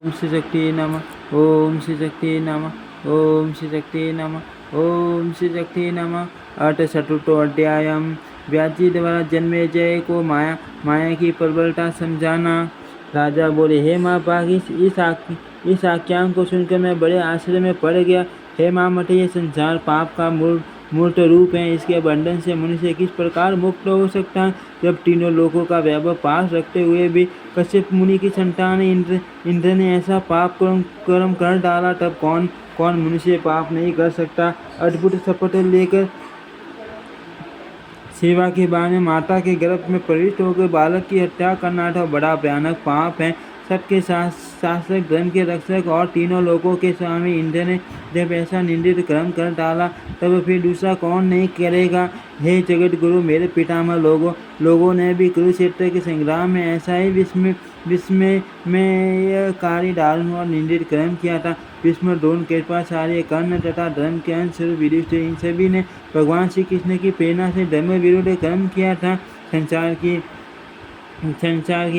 ओम श्री शक्ति नमः। ओम श्री शक्ति नमः। ओम श्री शक्ति नमः। ओम श्री शक्ति नमः। अठ चतुर्थो अध्यायम। व्यास द्वारा जन्मेजय को माया की प्रबलता समझाना। राजा बोले, हे माँ पाक, इस आख्यान को सुनकर मैं बड़े आश्चर्य में पड़ गया। हे माँ मठे, ये संसार पाप का मूर्त रूप है। इसके बंधन से मनुष्य किस प्रकार मुक्त हो सकता है? जब तीनों लोगों का वैभव पास रखते हुए भी कश्यप मुनि की संतान इंद्र ने ऐसा पाप कर्म कर डाला, तब कौन मनुष्य पाप नहीं कर सकता? अद्भुत शपथ लेकर सेवा के बहाने माता के गर्भ में प्रविष्ट होकर बालक की हत्या करना तो बड़ा भयानक पाप है। सबके शासक, धर्म के रक्षक और तीनों लोगों के स्वामी इंद्र ने जब ऐसा निंदित कर्म कर डाला, तब फिर दूसरा कौन नहीं करेगा? हे जगत गुरु, मेरे पितामह लोगों ने भी कुरुक्षेत्र के संग्राम में ऐसा ही विस्मयकारी दारुण और निंदित कर्म किया था। भीष्म, द्रोण, कृपाचार्य, कर्ण तथा धर्म के अंश युधिष्ठिर, इन सभी ने भगवान श्री कृष्ण की प्रेरणा से धर्म विरुद्ध कर्म किया था। संसार की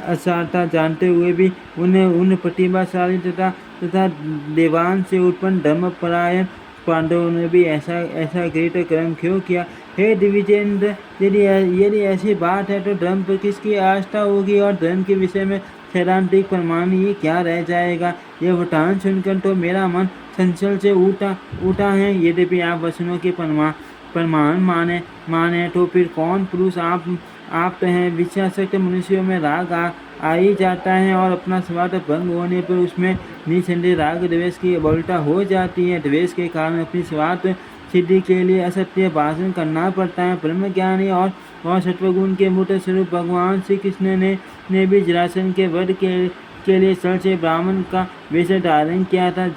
असारता जानते हुए भी उन प्रतिभाशाली तथा देवान से उत्पन्न धर्मपरायण पांडवों ने भी ऐसा घृत कर्म क्यों किया? हे दिविजेंद्र, यदि ऐसी बात है तो धर्म पर किसकी आस्था होगी और धर्म के विषय में सैद्धांतिक प्रमाण ही क्या रह जाएगा? यह वृतांत सुनकर तो मेरा मन संचल से उठा है। यद्यपि आप वचनों के प्रमाण माने तो फिर कौन पुरुष आप हैं? विषयासक्त मनुष्यों में राग आ ही जाता है और अपना स्वार्थ भंग होने पर उसमें निसंदेह राग द्वेष की बलता हो जाती है। द्वेष के कारण अपनी स्वार्थ सिद्धि के लिए असत्य भाषण करना पड़ता है। ब्रह्मज्ञानी और सत्वगुण के मूर्त स्वरूप भगवान श्री कृष्ण ने भी जरासंध के वध के लिए सर से ब्राह्मण का वेश धारण किया था।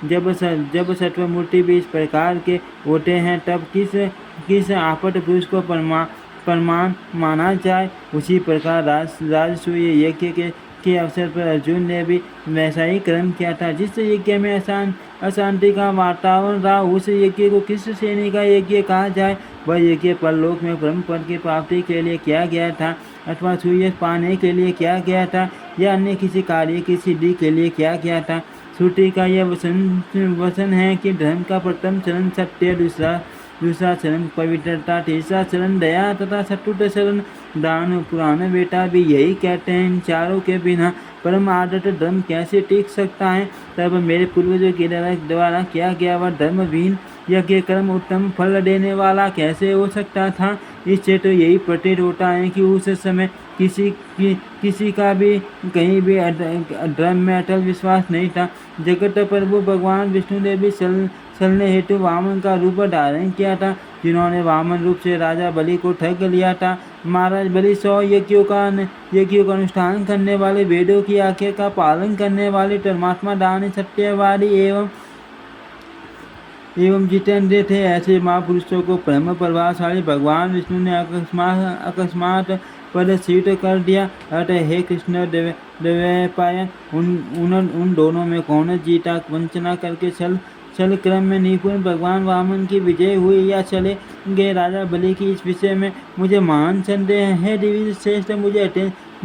जब सत्वमूर्ति भी इस प्रकार के होते हैं, तब किस आपद पुरुष को प्रमाण माना जाए? उसी प्रकार राजसूय यज्ञ के अवसर पर अर्जुन ने भी वैसा ही कर्म किया था। जिस यज्ञ में अशांति का वातावरण रहा, उस यज्ञ को किस श्रेणी का यज्ञ कहा जाए? वह यज्ञ परलोक में ब्रह्म पद की प्राप्ति के लिए किया गया था, अथवा सूर्य पाने के लिए किया गया था, या अन्य किसी कार्य की सिद्धि के लिए किया गया था? श्रुति का यह वचन है कि धर्म का प्रथम चरण सत्य, दूसरा चरण पवित्रता, तीसरा चरण दया तथा चतुर्थ चरण दान। पुराण बेटा भी यही कहते हैं। इन चारों के बिना परम आदर्श धर्म कैसे टिक सकता है? तब मेरे पूर्वजों के द्वारा किया गया वह धर्महीन यज्ञ कर्म उत्तम फल देने वाला कैसे हो सकता था? इससे तो यही प्रतीत होता है कि उस समय किसी का भी कहीं भी धर्म में अटल विश्वास नहीं था। जगत प्रभु भगवान विष्णु ने भी चलने हेतु वामन का रूप धारण किया था, जिन्होंने वामन रूप से राजा बलि को ठग लिया था। महाराज बलि 100 यज्ञों का अनुष्ठान करने वाले, वेदों की आज्ञा का पालन करने वाले, धर्मात्मा, दानी, सत्यवादी एवं जितेंद्र थे। ऐसे महापुरुषों को परम प्रभावशाली भगवान विष्णु ने अकस्मात पदच्युत कर दिया। अतः हे कृष्ण द्वैपायन, उन दोनों में कौन जीता? वंचना करके छल क्रम में निपुण भगवान वामन की विजय हुई या चले गए राजा बलि की? इस विषय में मुझे महान संदेह है। दिव्य श्रेष्ठ,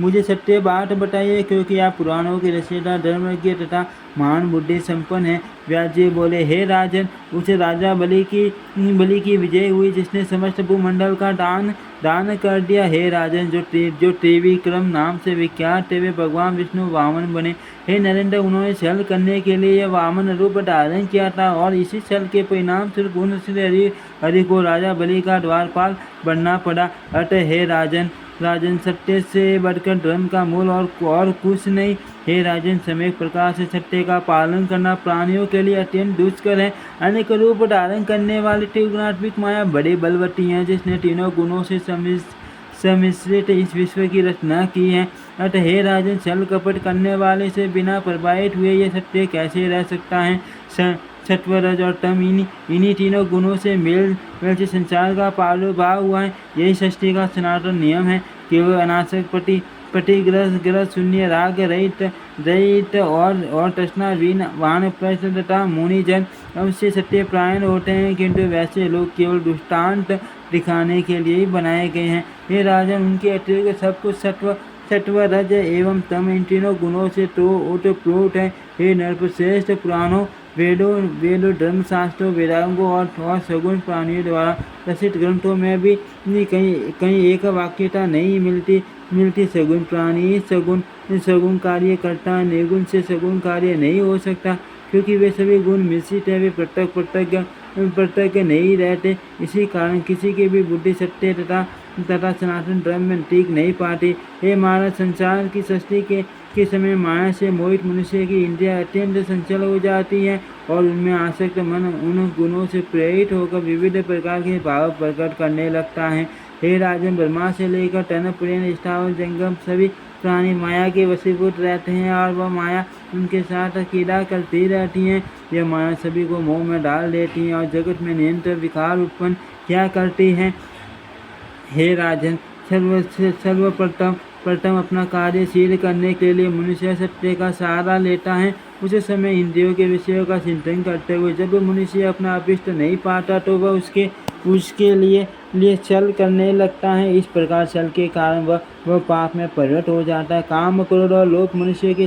मुझे सत्य बात बताइए, क्योंकि आप पुराणों के रचयिता, धर्मज्ञ तथा महान बुद्धि संपन्न है। व्यास जी बोले, हे राजन, उस राजा बलि की विजय हुई जिसने समस्त भूमंडल का दान कर दिया। हे राजन, जो त्रिविक्रम नाम से विख्यात थे, वे भगवान विष्णु वामन बने। हे नरेंद्र, उन्होंने छल करने के लिए यह वामन रूप धारण किया था और इसी छल के परिणाम स्वरूप पूर्ण श्री हरि को राजा बलि का द्वारपाल बनना पड़ा। अतः हे राजन, सत्य से बढ़कर धर्म का मूल और कुछ नहीं। हे राजन, समय प्रकार से सत्य का पालन करना प्राणियों के लिए अत्यंत दुष्कर है। अनेक रूप धारण करने वाली त्रिगुणात्मिक माया बड़ी बलवती है, जिसने तीनों गुणों से सम्मिश्रित इस विश्व की रचना की है। अतः हे राजन, छल कपट करने वाले से बिना प्रभावित हुए यह सत्य कैसे रह सकता है? सत्व, रज और तम, इन्हीं तीनों गुणों से मेल से संसार का प्रादुर्भाव हुआ है। यही सृष्टि का सनातन नियम है। केवल अनासक प्रतिग्रह शून्य, राग रहित और तृष्णा वान प्रश्न तथा मुनिजन अवश्य सत्यप्रायण होते हैं, किंतु वैसे लोग केवल दृष्टांत दिखाने के लिए ही बनाए गए हैं। हे राजन, उनके अतिरिक्त सब कुछ सत्व रज एवं तम इन तीनों गुणों से तो ओतप्रोत है। हे नरपश्रेष्ठ, पुराणों, वेदों, धर्मशास्त्रों, वेदांगों और सगुण प्राणियों द्वारा रचित ग्रंथों में भी कहीं कहीं एक वाक्यता नहीं मिलती। सगुण प्राणी सगुण कार्य करता है, निर्गुण से सगुण कार्य नहीं हो सकता, क्योंकि वे सभी गुण मिश्रित है, वे पृथक नहीं रहते। इसी कारण किसी की भी बुद्धि सत्य तथा सनातन धर्म में टिक नहीं पाती। हे महाराज, संसार की सृष्टि के समय माया से मोहित मनुष्य की इंद्रियां अत्यंत संचल हो जाती है और उनमें आसक्त मन उन गुणों से प्रेरित होकर विविध प्रकार के भाव प्रकट करने लगता है। हे राजन, ब्रह्मा से लेकर तन पर्यंत स्थावर जंगम सभी प्राणी माया के वशीभूत रहते हैं और वह माया उनके साथ क्रीड़ा करती रहती है। यह माया सभी को मोह में डाल देती है और जगत में निरंतर विकार उत्पन्न क्या करती है। हे राजन, सर्वप्रथम अपना कार्य सिद्ध करने के लिए मनुष्य सत्य का सहारा लेता है। उस समय इंद्रियों के विषयों का चिंतन करते हुए जब मनुष्य अपना अभिष्ट नहीं पाता तो वह उसके लिए छल करने लगता है। इस प्रकार छल के कारण वह पाप में परिणत हो जाता है। काम, क्रोध और लोभ मनुष्य के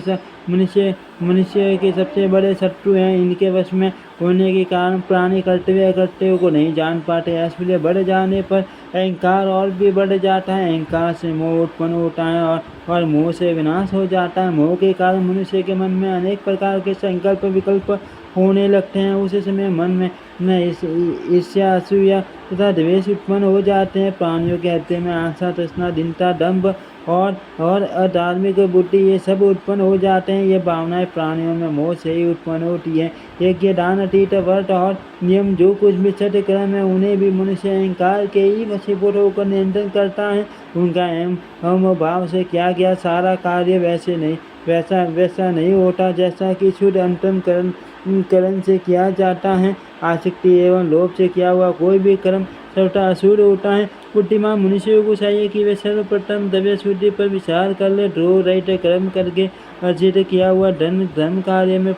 सबसे बड़े शत्रु हैं। इनके वश में होने के कारण प्राणी कर्तव्य अकर्तव्य को नहीं जान पाते। ऐश्वर्य बढ़ जाने पर अहंकार और भी बढ़ जाता है। अहंकार से मोह उत्पन्न होता है और मोह से विनाश हो जाता है। मोह के कारण मनुष्य के मन में अनेक प्रकार के संकल्प विकल्प होने लगते हैं। उस समय मन में ईर्ष्या, असूया तथा द्वेष उत्पन्न हो जाते हैं। प्राणियों के हृदय में आशा, तृष्णा, दीनता, दंभ और अधार्मिक बुद्धि ये सब उत्पन्न हो जाते हैं। ये भावनाएं प्राणियों में मोह से ही उत्पन्न होती है। यज्ञ, दान, अतीत, व्रत और नियम जो कुछ भी सत्कर्म है उन्हें भी मनुष्य अहंकार के ही वशीभूत होकर नियंत्रण करता है। उनका अहम भाव से किया गया सारा कार्य वैसा नहीं होता जैसा कि शुद्ध अंतःकरण से किया जाता है। आसक्ति एवं लोभ से किया हुआ कोई भी कर्म सर्वथा अशुद्ध होता है। बुद्धिमान मनुष्यों को चाहिए कि वे सर्वप्रथम द्रव्य शुद्धि पर विचार कर ले। द्रोह रहित कर्म करके अर्जित किया हुआ धर्म कार्य में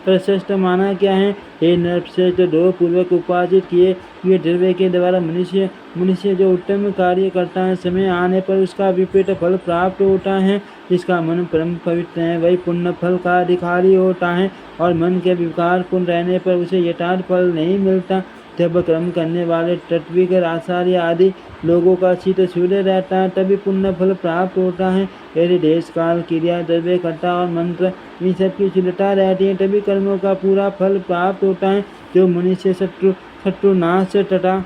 प्रशस्त माना गया है। हे नरश्रेष्ठ, द्रोह पूर्वक उपार्जित किए हुए द्रव्य के द्वारा मनुष्य जो उत्तम कार्य करता है, समय आने पर उसका विपरीत फल प्राप्त होता है। जिसका मन परम पवित्र है वही पुण्य फल का अधिकारी होता है और मन के विकार पूर्ण रहने पर उसे यथार्थ फल नहीं मिलता। जब कर्म करने वाले तत्विक, आचार्य आदि लोगों का चित्त शुद्ध रहता है तभी पुण्य फल प्राप्त होता है। यदि देश, काल, क्रिया, द्रव्य, कर्ता और मंत्र इन सब की शुद्धता रहती है तभी कर्मों का पूरा फल प्राप्त होता है। जो मनुष्य शत्रुनाश तथा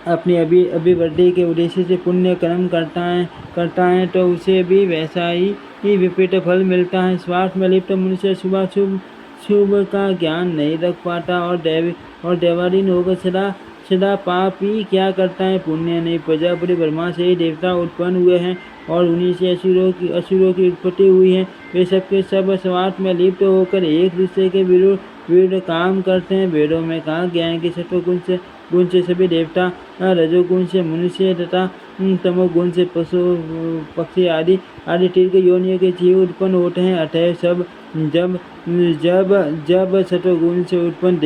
अपनी अभिवृद्धि के उद्देश्य से पुण्य कर्म करता है तो उसे भी वैसा ही विपरीत फल मिलता है। स्वार्थ में लिप्त मनुष्य शुभ का ज्ञान नहीं रख पाता और देवाधीन होकर सदा पाप ही क्या करता है, पुण्य नहीं। प्रजापति ब्रह्मा से ही देवता उत्पन्न हुए हैं और उन्हीं से असुरों की उत्पत्ति हुई है। वे सबके सब स्वार्थ में लिप्त होकर एक दूसरे के विरुद्ध काम करते हैं। वेदों में कहा गया है कि सत्वगुण से सभी देवता, रजोगुण से मनुष्य तथा तमोगुण से पशु पक्षी आदि तीर्थ योनियों के जीव उत्पन्न होते हैं। अतः सब जब सत्वगुण से उत्पन्न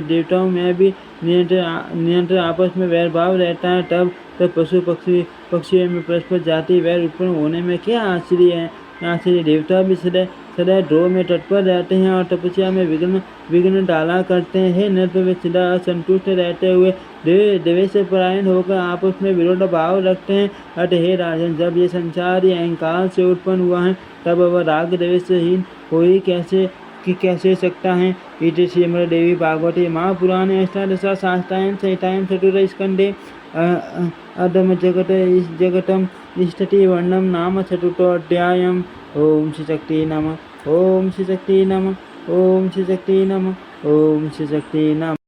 देवताओं में भी निरंतर आपस में वैरभाव रहता है तब पशु पक्षियों में परस्पर जाति वैर उत्पन्न होने में क्या आश्चर्य है। आश्चर्य देवता भी सदा द्रोह में तत्पर रहते हैं और तपस्या में विघ्न डाला करते हैं। हे नर, वे सदा असंतुष्ट रहते हुए द्वेष परायण होकर आपस में विरोध भाव रखते हैं। अतः हे राजन, जब ये संसार अहंकार से उत्पन्न हुआ है तब वह राग द्वेषहीन हो ही कैसे सकता है। इति श्रीमद्देवी भागवते महापुराणे अष्टादश शास्त्रायां संहितायां चतुर्स्कन्धे अधम जगतम स्थिति वर्णम नाम चतुर्थोऽध्यायः। ओम श्री शक्ति नमः। ओम श्री शक्ति नमः। ओम श्री शक्ति नमः। ओम श्री शक्ति नमः।